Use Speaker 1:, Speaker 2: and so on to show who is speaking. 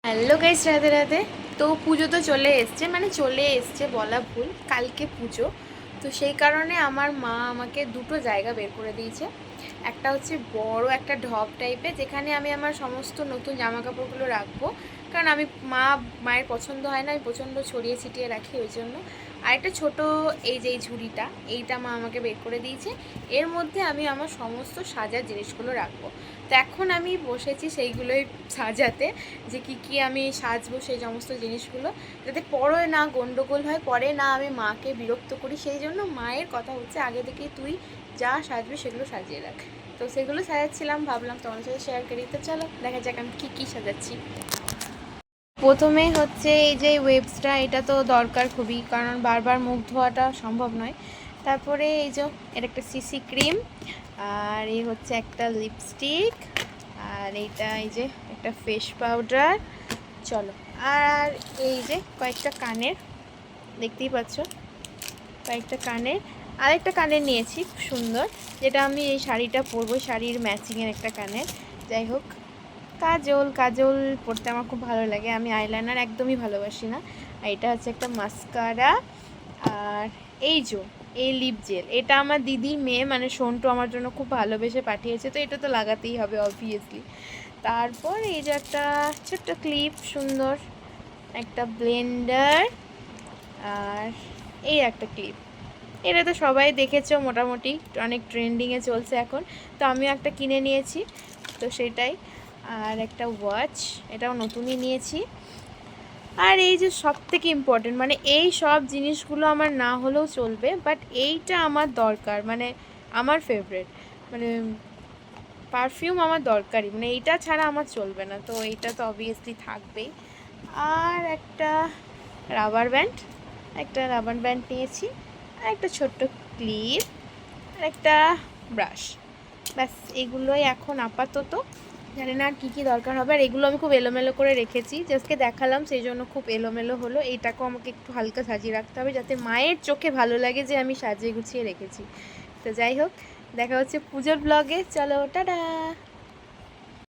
Speaker 1: Hello guys, Radhe Radhe. তো পুজো তো চলে এসছে বলা ভুল, কালকে পুজো। তো সেই কারণে আমার মা আমাকে দুটো জায়গা বের করে দিয়েছে। একটা হচ্ছে বড় একটা ঢপ টাইপের, যেখানে আমি আমার সমস্ত নতুন জামা কাপড়গুলো রাখবো, কারণ মায়ের পছন্দ হয় না, আমি প্রচণ্ড ছড়িয়ে ছিটিয়ে রাখি ওই জন্য। আর একটা ছোটো এই যে এই ঝুড়িটা, এইটা মা আমাকে বের করে দিয়েছে। এর মধ্যে আমি আমার সমস্ত সাজার জিনিসগুলো রাখবো। তো এখন আমি বসেছি সেইগুলোই সাজাতে, যে কি আমি সাজবো সেই সমস্ত জিনিসগুলো, যাতে পরে না গন্ডগোল হয়, পরে না আমি মাকে বিরক্ত করি। সেই জন্য মায়ের কথা হচ্ছে আগে থেকেই তুই যা সাজবি সেগুলো সাজিয়ে রাখ। তো সেগুলো সাজাচ্ছিলাম, ভাবলাম তোমার সাথে শেয়ার করি। তো চলো দেখা যাক আমি কী সাজাচ্ছি। প্রথমে হচ্ছে এই যে ওয়েবসটা, এটা তো দরকার খুবই, কারণ বারবার মুখ ধোয়াটা সম্ভব নয়। তারপরে এই যে এটা একটা সিসি ক্রিম, আর এই হচ্ছে একটা লিপস্টিক, আর এইটা এই যে একটা ফেস পাউডার। চলো, আর এই যে কয়েকটা কানের, দেখতেই পাচ্ছ কয়েকটা কানের। আরেকটা কানের নিয়েছি খুব সুন্দর, যেটা আমি এই শাড়িটা পরবো, শাড়ির ম্যাচিংয়ের একটা কানের। যাই হোক, কাজল পরতে আমার খুব ভালো লাগে, আমি আইলাইনার একদমই ভালোবাসি না। আর এটা হচ্ছে একটা মাস্কারা। আর এই লিপ জেল, এটা আমার দিদির মেয়ে মানে সন্টু আমার জন্য খুব ভালোবেসে পাঠিয়েছে, তো এটা তো লাগাতেই হবে অবভিয়াসলি। তারপর এই যে একটা ছোট্ট ক্লিপ, সুন্দর একটা ব্লেন্ডার, আর এই একটা ক্লিপ। এটা তো সবাই দেখেছো, মোটামুটি অনেক ট্রেন্ডিংয়ে চলছে এখন, তো আমিও একটা কিনে নিয়েছি, তো সেটাই। আর একটা ওয়াচ, এটাও নতুনই নিয়েছি। আর এই যে সবথেকে ইম্পর্টেন্ট, মানে এই সব জিনিসগুলো আমার না হলেও চলবে, বাট এইটা আমার দরকার, মানে আমার ফেভারিট, মানে পারফিউম আমার দরকারই, মানে এইটা ছাড়া আমার চলবে না, তো এইটা তো অবভিয়াসলি থাকবেই। আর একটা রাবার ব্যান্ড নিয়েছি, আর একটা ছোট্ট ক্লিপ, আর একটা ব্রাশ। ব্যাস, এগুলোই এখন আপাতত। জানি না আর কী দরকার হবে। আর এগুলো আমি খুব এলোমেলো করে রেখেছি, জাস্টকে দেখালাম, সেই জন্য খুব এলোমেলো হলো। এইটাকেও আমাকে একটু হালকা সাজিয়ে রাখতে হবে, যাতে মায়ের চোখে ভালো লাগে যে আমি সাজিয়ে গুছিয়ে রেখেছি। তো যাই হোক, দেখা হচ্ছে পুজোর ব্লগে। চলো, টাটা।